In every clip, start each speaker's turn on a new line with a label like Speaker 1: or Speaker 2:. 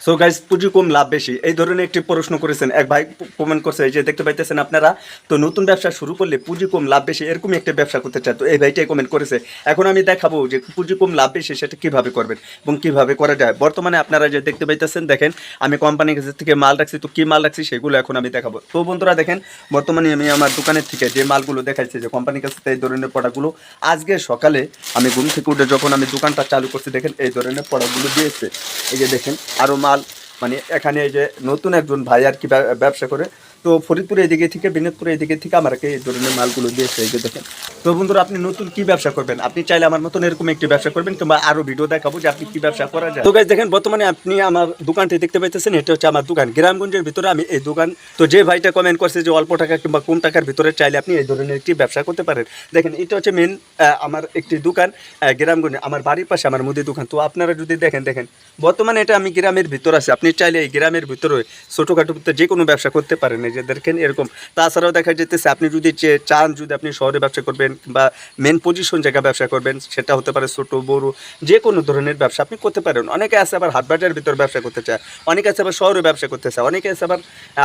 Speaker 1: So guys, পুঁজি কম লাভ বেশি এই ধরনের একটি প্রশ্ন করেছেন এক ভাই। কমেন্ট করছে, এই যে দেখতে পাইতেছেন আপনারা। তো নতুন ব্যবসা শুরু করলে পুঁজি কম লাভ বেশি এরকমই একটা ব্যবসা করতে চায়, তো এই ভাইটাই কমেন্ট করেছে। এখন আমি দেখাবো যে পুঁজি কম লাভ বেশি সেটা কিভাবে করবেন এবং কিভাবে করা যায়। বর্তমানে আপনারা যে দেখতে পাইতেছেন, দেখেন আমি কোম্পানির কাছ থেকে মাল রাখছি, তো কি মাল রাখছি সেগুলো এখন আমি দেখাবো। তো বন্ধুরা দেখেন, বর্তমানে আমি আমার দোকানের থেকে যে মালগুলো দেখাইছি, যে কোম্পানির কাছ থেকে এই ধরনের প্রোডাক্টগুলো আজকে সকালে আমি ঘুম থেকে উঠে যখন আমি দোকানটা চালু করছি, দেখেন এই ধরনের প্রোডাক্টগুলো দিয়েছে। এই যে দেখেন আরও মাল, মানে এখানে এই যে নতুন একজন ভাই আর কি ব্যবসা করে, তো ফরিদপুর এদিকে থেকে বিনোদপুর এদিকে থেকে আমাকে এই ধরনের মালগুলো দিয়েছে। এই যে দেখেন। তো বন্ধুরা, আপনি নতুন কি ব্যবসা করবেন, আপনি চাইলে আমার মতন এরকম একটি ব্যবসা করবেন, কিংবা আরো ভিডিও দেখাবো যে আপনি কি ব্যবসা করা যায়। তো গাইস দেখেন, বর্তমানে আপনি আমার দোকানটি দেখতে পাইতেছেন, এটা হচ্ছে আমার দোকান গ্রামগঞ্জের ভিতরে আমি এই দোকান। তো যে ভাইটা কমেন্ট করছে যে অল্প টাকা কিংবা কম টাকার ভিতরে চাইলে আপনি এই ধরনের একটি ব্যবসা করতে পারেন, দেখেন এটা হচ্ছে মেন আমার একটি দোকান গ্রামগঞ্জে, আমার বাড়ির পাশে আমার মুদি দোকান। তো আপনারা যদি দেখেন, বর্তমানে এটা আমি গ্রামের ভিতর আছি, আপনি চাইলে এই গ্রামের ভিতরে ছোটোখাটো যে কোনো ব্যবসা করতে পারেন। এই যে দেখেন এরকম। তাছাড়াও দেখা যেতেছে আপনি যদি চান, যদি আপনি শহরে ব্যবসা করবেন বা মেন পজিশন জায়গায় ব্যবসা করবেন, সেটা হতে পারে ছোটো বড়ো যে কোনো ধরনের ব্যবসা আপনি করতে পারেন। অনেকে আছে আবার হাটবাজারের ভিতর ব্যবসা করতে চায়, অনেকে আছে আবার শহরে ব্যবসা করতে চায়, অনেকে আছে আবার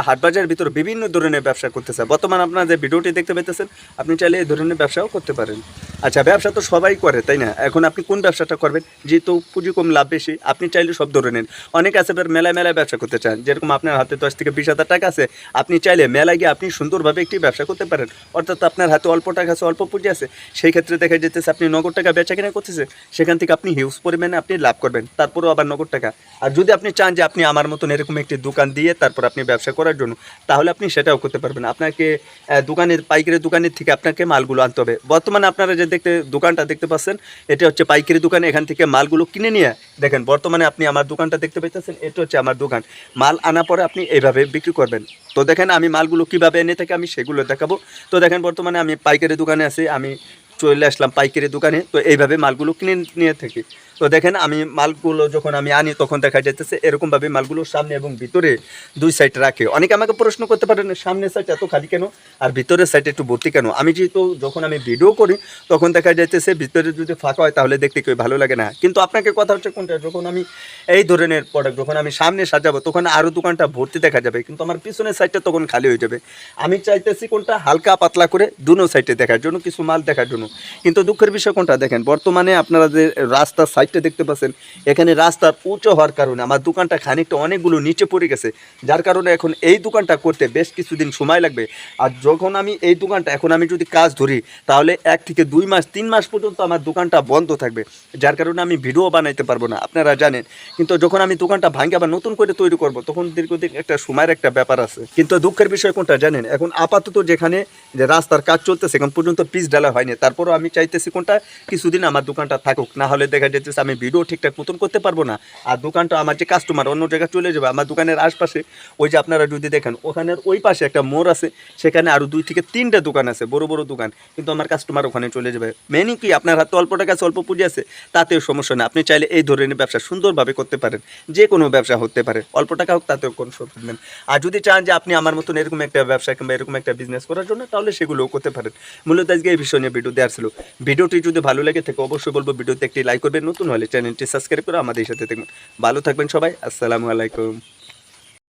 Speaker 1: হাটবাজারের ভিতর বিভিন্ন ধরনের ব্যবসা করতে চায়। বর্তমানে আপনারা যে ভিডিওটি দেখতে পাইতেছেন, আপনি চাইলে এই ধরনের ব্যবসাও করতে পারেন। আচ্ছা, ব্যবসা তো সবাই করে, তাই না? এখন আপনি কোন ব্যবসাটা করবেন, যেহেতু পুঁজি কম লাভ বেশি, আপনি চাইলে সব ধরনের। অনেকে আছে এবার মেলায় মেলায় ব্যবসা করতে চান, যেরকম আপনার হাতে 10 থেকে 20,000 টাকা আছে, আপনি চাইলে মেলায় গিয়ে আপনি সুন্দরভাবে একটি ব্যবসা করতে পারেন। অর্থাৎ আপনার হাতে অল্প টাকা আছে, অল্প পুঁজি আছে, সেই ক্ষেত্রে দেখা যেতেছে আপনি নগদ টাকা বেচা কেনা করতেছে, সেখান থেকে আপনি হিউজ পরিমাণে আপনি লাভ করবেন, তারপরেও আবার নগদ টাকা। আর যদি আপনি চান যে আপনি আমার মতন এরকম একটি দোকান দিয়ে তারপর আপনি ব্যবসা করার জন্য, তাহলে আপনি সেটাও করতে পারবেন। আপনাকে দোকানের পাইকারি দোকানের থেকে আপনাকে মালগুলো আনতে হবে। বর্তমানে আপনারা যে দোকানটা দেখতে পাচ্ছেন, এটা হচ্ছে পাইকারি দোকান, এখান থেকে মালগুলো কিনে নিয়ে দেখেন। বর্তমানে আপনি আমার দোকানটা দেখতে পাইতেছেন, এটা হচ্ছে আমার দোকান। মাল আনা পরে আপনি এইভাবে বিক্রি করবেন। তো দেখেন আমি মালগুলো কীভাবে এনে থাকি আমি সেগুলো দেখাবো। তো দেখেন বর্তমানে আমি পাইকারি দোকানে আছি, আমি চলে আসলাম পাইকারি দোকানে। তো এইভাবে মালগুলো কিনে নিয়ে থাকি। তো দেখেন আমি মালগুলো যখন আমি আনি, তখন দেখা যাইতেছে এরকমভাবে মালগুলো সামনে এবং ভিতরে দুই সাইড রাখে। অনেকে আমাকে প্রশ্ন করতে পারেন, সামনের সাইড এত খালি কেন আর ভিতরের সাইড একটু ভর্তি কেন? আমি যেহেতু যখন আমি ভিডিও করি, তখন দেখা যাইতেছে ভিতরে যদি ফাঁকা হয় তাহলে দেখতে কেউ ভালো লাগে না। কিন্তু আপনাকে কথা হচ্ছে কোনটা, যখন আমি এই ধরনের প্রোডাক্ট যখন আমি সামনে সাজাবো, তখন আরও দোকানটা ভর্তি দেখা যাবে, কিন্তু আমার পিছনের সাইডটা তখন খালি হয়ে যাবে। আমি চাইতেছি কোনটা হালকা পাতলা করে দুনো সাইডে দেখার জন্য, কিছু মাল দেখার জন্য। কিন্তু দুঃখের বিষয় কোনটা, দেখেন বর্তমানে আপনারা যে রাস্তার সাইডটা দেখতে পাচ্ছেন, এখানে রাস্তার উঁচু হওয়ার কারণে আমার দোকানটা খানিকটা অনেকগুলো নিচে পড়ে গেছে, যার কারণে এখন এই দোকানটা করতে বেশ কিছুদিন সময় লাগবে। আর যখন আমি এই দোকানটা এখন আমি যদি কাজ ধরি, তাহলে 1 থেকে 2 মাস 3 মাস পর্যন্ত আমার দোকানটা বন্ধ থাকবে, যার কারণে আমি ভিডিও বানাইতে পারবো না, আপনারা জানেন। কিন্তু যখন আমি দোকানটা ভাঙে আবার নতুন করে তৈরি করব, তখন দীর্ঘদিন একটা সময়ের একটা ব্যাপার আছে। কিন্তু দুঃখের বিষয় কোনটা জানেন, এখন আপাতত যেখানে যে রাস্তার কাজ চলতেছে, এখন পর্যন্ত পিচ ঢালা হয়নি। তারপরও আমি চাইতেছি কোনটা কিছুদিন আমার দোকানটা থাকুক, না হলে দেখা যেতেছে আমি ভিডিও ঠিকঠাক মতন করতে পারবো না। আর দোকানটা আমার যে কাস্টমার অন্য জায়গায় চলে যাবে। আমার দোকানের আশপাশে ওই যে আপনারা যদি দেখেন, ওখানের ওই পাশে একটা মোড় আছে, সেখানে আরও 2 থেকে 3টা দোকান আছে, বড় বড় দোকান, কিন্তু আমার কাস্টমার ওখানে চলে যাবে। মেনই কি, আপনার হাতে অল্প টাকা আছে, অল্প পুঁজি আছে, তাতেও সমস্যা নেই। আপনি চাইলে এই ধরনের ব্যবসা সুন্দরভাবে করতে পারেন, যে কোনো ব্যবসা হতে পারে, অল্প টাকা হোক, তাতেও কোনো সমস্যা নেই। আর যদি চান যে আপনি আমার মতন এরকম একটা ব্যবসা কিংবা এরকম একটা বিজনেস করার জন্য, তাহলে সেগুলোও করতে পারেন। মূলত আজকে এই বিষয় নিয়ে ভিডিও দেওয়ার ছিল। ভিডিওটি যদি ভালো লাগে থাকে, অবশ্যই বলবো ভিডিওতে একটি লাইক করবেন, নতুন হলে চ্যানেলটি সাবস্ক্রাইব করে আমাদের সাথে থাকবেন। ভালো থাকবেন সবাই, আসসালামু আলাইকুম।